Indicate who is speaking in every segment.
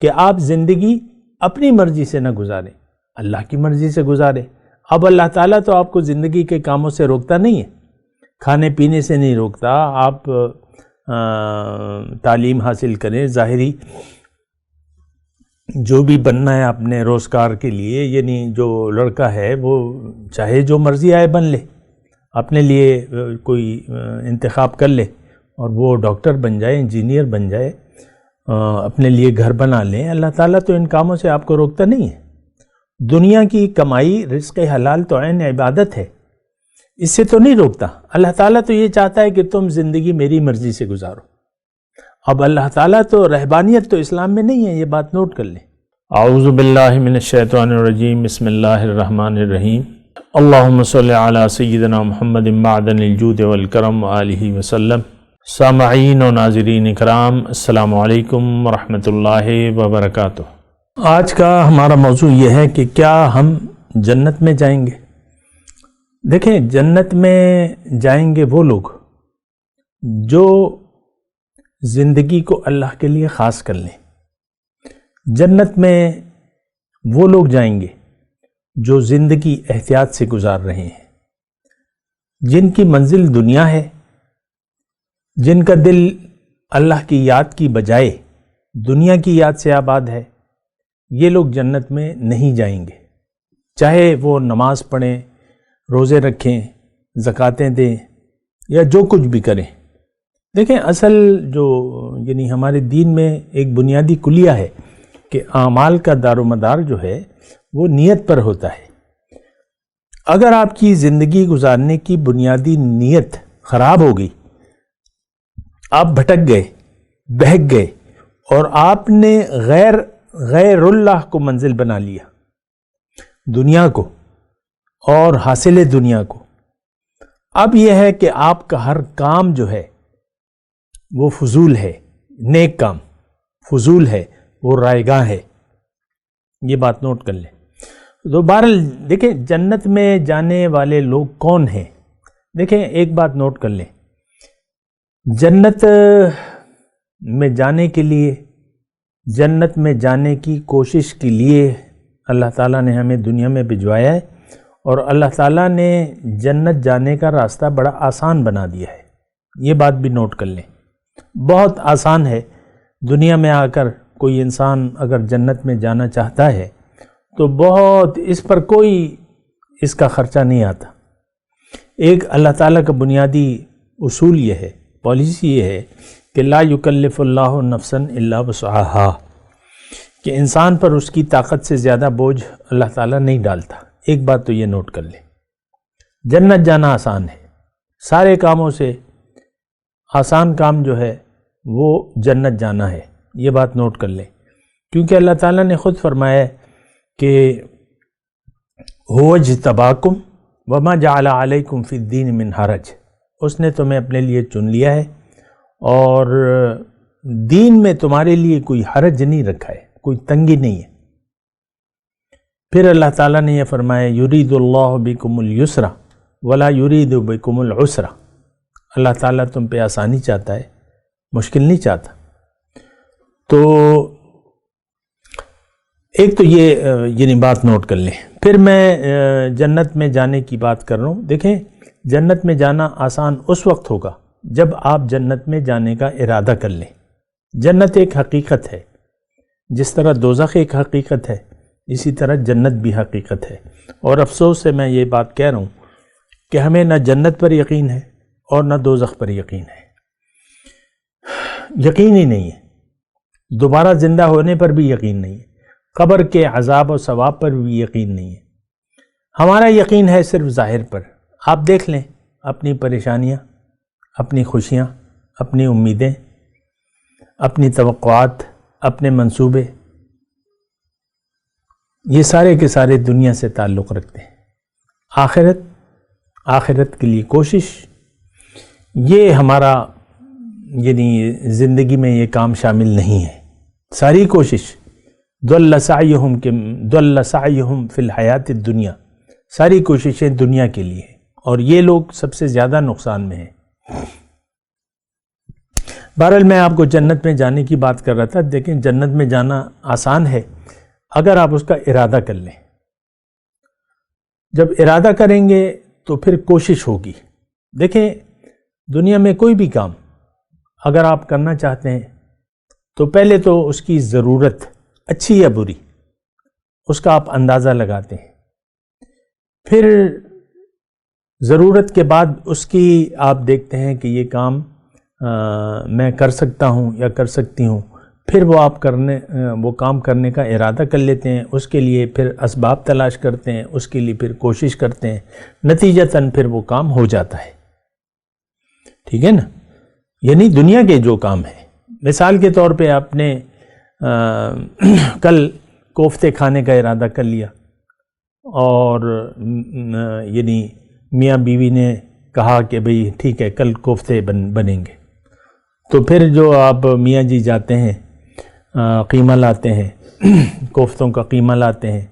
Speaker 1: کہ آپ زندگی اپنی مرضی سے نہ گزاریں، اللہ کی مرضی سے گزاریں۔ اب اللہ تعالیٰ تو آپ کو زندگی کے کاموں سے روکتا نہیں ہے، کھانے پینے سے نہیں روکتا، آپ تعلیم حاصل کریں، ظاہری جو بھی بننا ہے اپنے روزگار کے لیے، یعنی جو لڑکا ہے وہ چاہے جو مرضی آئے بن لے، اپنے لیے کوئی انتخاب کر لے اور وہ ڈاکٹر بن جائے، انجینئر بن جائے، اپنے لیے گھر بنا لیں۔ اللہ تعالیٰ تو ان کاموں سے آپ کو روکتا نہیں ہے۔ دنیا کی کمائی، رزق حلال تو عین عبادت ہے، اس سے تو نہیں روکتا۔ اللہ تعالیٰ تو یہ چاہتا ہے کہ تم زندگی میری مرضی سے گزارو۔ اب اللہ تعالیٰ تو رہبانیت تو اسلام میں نہیں ہے، یہ بات نوٹ کر لیں۔ اعوذ باللہ من الشیطان الرجیم، بسم اللہ الرحمن الرحیم۔ اللہم صلی علی سیدنا محمد معدن الجود والکرم وآلہ وسلم۔ سامعین و ناظرین اکرام، السلام علیکم ورحمۃ اللہ وبرکاتہ۔ آج کا ہمارا موضوع یہ ہے کہ کیا ہم جنت میں جائیں گے؟ دیکھیں، جنت میں جائیں گے وہ لوگ جو زندگی کو اللہ کے لیے خاص کر لیں۔ جنت میں وہ لوگ جائیں گے جو زندگی احتیاط سے گزار رہے ہیں، جن کی منزل دنیا ہے، جن کا دل اللہ کی یاد کی بجائے دنیا کی یاد سے آباد ہے، یہ لوگ جنت میں نہیں جائیں گے، چاہے وہ نماز پڑھیں، روزے رکھیں، زکاتیں دیں یا جو کچھ بھی کریں۔ دیکھیں، اصل جو یعنی ہمارے دین میں ایک بنیادی کلیہ ہے کہ اعمال کا دار و مدار جو ہے وہ نیت پر ہوتا ہے۔ اگر آپ کی زندگی گزارنے کی بنیادی نیت خراب ہو گئی، آپ بھٹک گئے، بہک گئے اور آپ نے غیر اللہ کو منزل بنا لیا، دنیا کو اور حاصل دنیا کو، اب یہ ہے کہ آپ کا ہر کام جو ہے وہ فضول ہے، نیک کام فضول ہے، وہ رائگاں ہے۔ یہ بات نوٹ کر لیں۔ تو بہرحال دیکھیں، جنت میں جانے والے لوگ کون ہیں؟ دیکھیں، ایک بات نوٹ کر لیں، جنت میں جانے کے لیے، جنت میں جانے کی کوشش کے لیے اللہ تعالیٰ نے ہمیں دنیا میں بھجوایا ہے، اور اللہ تعالیٰ نے جنت جانے کا راستہ بڑا آسان بنا دیا ہے۔ یہ بات بھی نوٹ کر لیں، بہت آسان ہے۔ دنیا میں آ کر کوئی انسان اگر جنت میں جانا چاہتا ہے تو بہت اس پر کوئی اس کا خرچہ نہیں آتا۔ ایک اللہ تعالیٰ کا بنیادی اصول یہ ہے، پالیسی یہ ہے کہ لا یکلف اللہ نفسا الا وسعہا، کہ انسان پر اس کی طاقت سے زیادہ بوجھ اللہ تعالیٰ نہیں ڈالتا۔ ایک بات تو یہ نوٹ کر لیں، جنت جانا آسان ہے، سارے کاموں سے آسان کام جو ہے وہ جنت جانا ہے، یہ بات نوٹ کر لیں، کیونکہ اللہ تعالیٰ نے خود فرمایا ہے کہ هو اجتباکم وما جعل علیکم فی الدین من حرج، اس نے تمہیں اپنے لیے چن لیا ہے اور دین میں تمہارے لیے کوئی حرج نہیں رکھا ہے، کوئی تنگی نہیں ہے۔ پھر اللہ تعالیٰ نے یہ فرمایا یرید اللہ بکم الیسر ولا یرید بکم العسر، اللہ تعالیٰ تم پہ آسانی چاہتا ہے، مشکل نہیں چاہتا۔ تو ایک تو یہ یعنی بات نوٹ کر لیں۔ پھر میں جنت میں جانے کی بات کر رہا ہوں۔ دیکھیں، جنت میں جانا آسان اس وقت ہوگا جب آپ جنت میں جانے کا ارادہ کر لیں۔ جنت ایک حقیقت ہے، جس طرح دوزخ ایک حقیقت ہے، اسی طرح جنت بھی حقیقت ہے۔ اور افسوس سے میں یہ بات کہہ رہا ہوں کہ ہمیں نہ جنت پر یقین ہے اور نہ دوزخ پر یقین ہے، یقین ہی نہیں ہے۔ دوبارہ زندہ ہونے پر بھی یقین نہیں ہے، قبر کے عذاب و ثواب پر بھی یقین نہیں ہے۔ ہمارا یقین ہے صرف ظاہر پر۔ آپ دیکھ لیں اپنی پریشانیاں، اپنی خوشیاں، اپنی امیدیں، اپنی توقعات، اپنے منصوبے، یہ سارے کے سارے دنیا سے تعلق رکھتے ہیں۔ آخرت کے لیے کوشش، یہ ہمارا یعنی زندگی میں یہ کام شامل نہیں ہے۔ ساری کوشش ضل سعیہم فی الحیات الدنیا، ساری کوششیں دنیا کے لیے ہیں، اور یہ لوگ سب سے زیادہ نقصان میں ہیں۔ بہرحال میں آپ کو جنت میں جانے کی بات کر رہا تھا. دیکھیں جنت میں جانا آسان ہے اگر آپ اس کا ارادہ کر لیں. جب ارادہ کریں گے تو پھر کوشش ہوگی. دیکھیں دنیا میں کوئی بھی کام اگر آپ کرنا چاہتے ہیں تو پہلے تو اس کی ضرورت اچھی یا بری اس کا آپ اندازہ لگاتے ہیں. پھر ضرورت کے بعد اس کی آپ دیکھتے ہیں کہ یہ کام میں کر سکتا ہوں یا کر سکتی ہوں. پھر وہ کام کرنے کا ارادہ کر لیتے ہیں. اس کے لیے پھر اسباب تلاش کرتے ہیں, اس کے لیے پھر کوشش کرتے ہیں. نتیجتاً پھر وہ کام ہو جاتا ہے. ٹھیک ہے نا. یعنی دنیا کے جو کام ہیں, مثال کے طور پہ آپ نے کل کوفتے کھانے کا ارادہ کر لیا اور یعنی میاں بیوی نے کہا کہ بھئی ٹھیک ہے کل کوفتے بنیں گے. تو پھر جو آپ میاں جی جاتے ہیں قیمہ لاتے ہیں, کوفتوں کا قیمہ لاتے ہیں,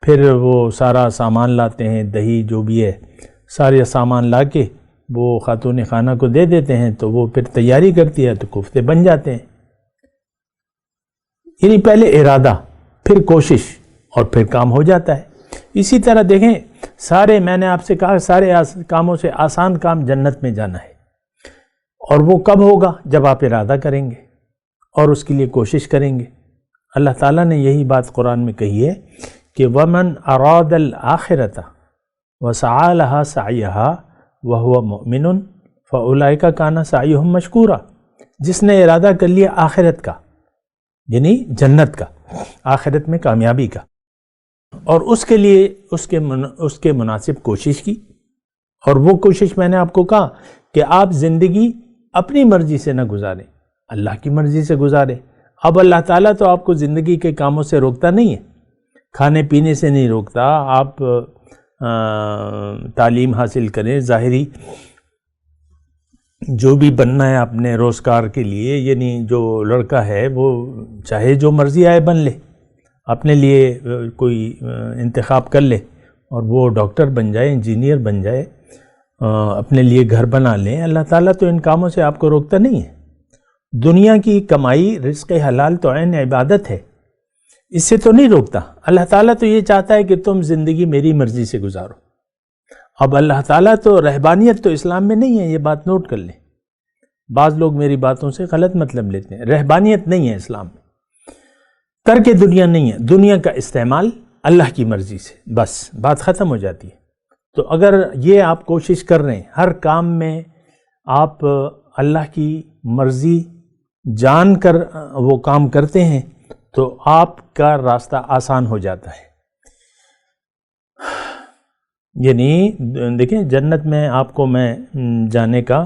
Speaker 1: پھر وہ سارا سامان لاتے ہیں, دہی جو بھی ہے سارے سامان لا کے وہ خاتون خانہ کو دے دیتے ہیں, تو وہ پھر تیاری کرتی ہے تو کوفتے بن جاتے ہیں. یعنی پہلے ارادہ, پھر کوشش اور پھر کام ہو جاتا ہے. اسی طرح دیکھیں سارے, میں نے آپ سے کہا سارے کاموں سے آسان کام جنت میں جانا ہے. اور وہ کب ہوگا؟ جب آپ ارادہ کریں گے اور اس کے لیے کوشش کریں گے. اللہ تعالیٰ نے یہی بات قرآن میں کہی ہے کہ وَمَنْ أَرَادَ الْآخِرَةَ وَسَعَى لَهَا سَعْيَهَا وَهُوَ مُؤْمِنٌ فَأُولَئِكَ كَانَ سَعْيُهُمْ مَشْكُورًا. جس نے ارادہ کر لیا آخرت کا, یعنی جنت کا, آخرت میں کامیابی کا, اور اس کے لیے اس کے مناسب کوشش کی. اور وہ کوشش میں نے آپ کو کہا کہ آپ زندگی اپنی مرضی سے نہ گزاریں, اللہ کی مرضی سے گزاریں. اب اللہ تعالیٰ تو آپ کو زندگی کے کاموں سے روکتا نہیں ہے, کھانے پینے سے نہیں روکتا. آپ تعلیم حاصل کریں, ظاہری جو بھی بننا ہے اپنے روزگار کے لیے, یعنی جو لڑکا ہے وہ چاہے جو مرضی آئے بن لے, اپنے لیے کوئی انتخاب کر لے اور وہ ڈاکٹر بن جائے, انجینئر بن جائے, اپنے لیے گھر بنا لیں. اللہ تعالیٰ تو ان کاموں سے آپ کو روکتا نہیں ہے. دنیا کی کمائی رزق حلال تو عین عبادت ہے, اس سے تو نہیں روکتا. اللہ تعالیٰ تو یہ چاہتا ہے کہ تم زندگی میری مرضی سے گزارو. اب اللہ تعالیٰ تو رہبانیت تو اسلام میں نہیں ہے, یہ بات نوٹ کر لیں. بعض لوگ میری باتوں سے غلط مطلب لیتے ہیں. رہبانیت نہیں ہے اسلام میں, ترک دنیا نہیں ہے. دنیا کا استعمال اللہ کی مرضی سے, بس بات ختم ہو جاتی ہے. تو اگر یہ آپ کوشش کر رہے ہیں, ہر کام میں آپ اللہ کی مرضی جان کر وہ کام کرتے ہیں, تو آپ کا راستہ آسان ہو جاتا ہے. یعنی دیکھیں جنت میں آپ کو میں جانے کا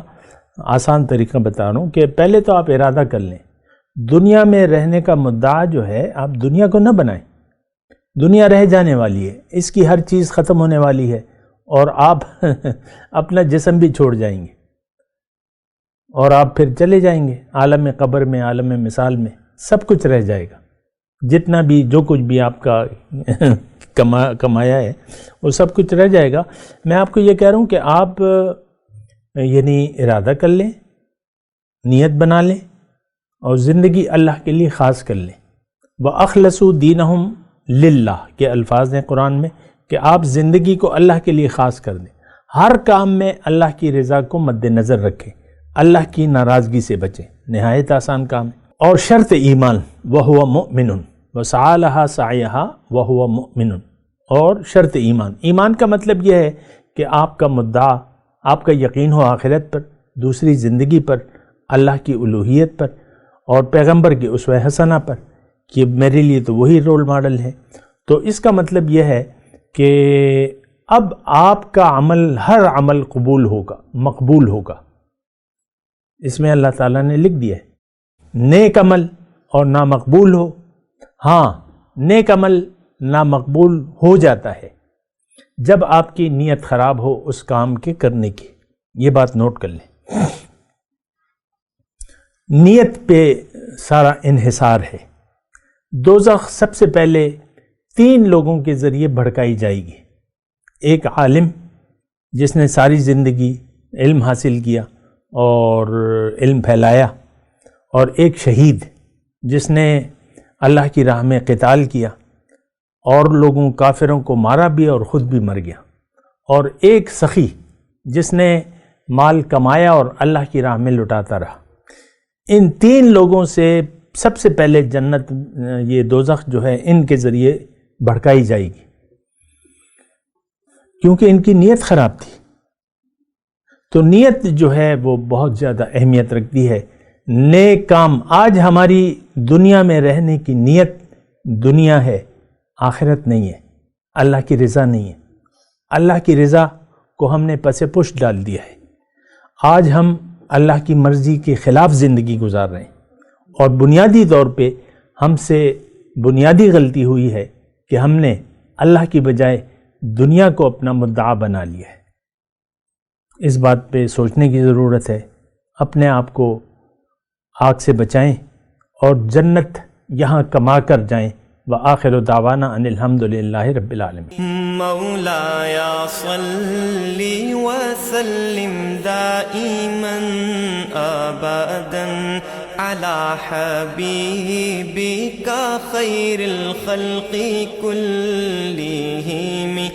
Speaker 1: آسان طریقہ بتا رہا ہوں کہ پہلے تو آپ ارادہ کر لیں. دنیا میں رہنے کا مدعا جو ہے, آپ دنیا کو نہ بنائیں. دنیا رہ جانے والی ہے, اس کی ہر چیز ختم ہونے والی ہے, اور آپ اپنا جسم بھی چھوڑ جائیں گے اور آپ پھر چلے جائیں گے عالم قبر میں, عالم مثال میں. سب کچھ رہ جائے گا, جتنا بھی جو کچھ بھی آپ کا کمایا ہے وہ سب کچھ رہ جائے گا. میں آپ کو یہ کہہ رہا ہوں کہ آپ یعنی ارادہ کر لیں, نیت بنا لیں اور زندگی اللہ کے لیے خاص کر لیں. وَأَخْلَصُوا دِينَهُمْ لِلَّهِ کے الفاظ ہیں قرآن میں کہ آپ زندگی کو اللہ کے لیے خاص کر دیں. ہر کام میں اللہ کی رضا کو مد نظر رکھیں, اللہ کی ناراضگی سے بچیں. نہایت آسان کام ہے. اور شرط ایمان وَهُوَ مُؤْمِنٌ وَسَعَى لَهَا سَعْيَهَا وَهُوَ مُؤْمِنٌ. اور شرط ایمان, ایمان کا مطلب یہ ہے کہ آپ کا مدعا, آپ کا یقین ہو آخرت پر, دوسری زندگی پر, اللہ کی الوہیت پر اور پیغمبر کی اسوہ حسنہ پر, کہ میرے لیے تو وہی رول ماڈل ہے. تو اس کا مطلب یہ ہے کہ اب آپ کا عمل, ہر عمل قبول ہوگا, مقبول ہوگا. اس میں اللہ تعالیٰ نے لکھ دیا ہے نیک عمل اور نامقبول ہو. ہاں, نیک عمل نامقبول ہو جاتا ہے جب آپ کی نیت خراب ہو اس کام کے کرنے کی. یہ بات نوٹ کر لیں. نیت پہ سارا انحصار ہے. دوزخ سب سے پہلے 3 لوگوں کے ذریعے بھڑکائی جائے گی. ایک عالم جس نے ساری زندگی علم حاصل کیا اور علم پھیلایا, اور ایک شہید جس نے اللہ کی راہ میں قتال کیا اور لوگوں کافروں کو مارا بھی اور خود بھی مر گیا، اور ایک سخی جس نے مال کمایا اور اللہ کی راہ میں لٹاتا رہا. ان 3 لوگوں سے سب سے پہلے جنت، یہ دوزخ جو ہے ان کے ذریعے بھڑکائی جائے گی، کیونکہ ان کی نیت خراب تھی. تو نیت جو ہے وہ بہت زیادہ اہمیت رکھتی ہے. نیک کام، آج ہماری دنیا میں رہنے کی نیت دنیا ہے، آخرت نہیں ہے، اللہ کی رضا نہیں ہے. اللہ کی رضا کو ہم نے پس پش ڈال دیا ہے. آج ہم اللہ کی مرضی کے خلاف زندگی گزار رہے ہیں، اور بنیادی طور پہ ہم سے بنیادی غلطی ہوئی ہے کہ ہم نے اللہ کی بجائے دنیا کو اپنا مدعا بنا لیا ہے. اس بات پہ سوچنے کی ضرورت ہے. اپنے آپ کو آگ سے بچائیں اور جنت یہاں کما کر جائیں. وآخر دعوانا ان الحمدللہ رب العالمین.
Speaker 2: مولاي صل وسلم دائما ابدا على حبيبك خير الخلق كلهم.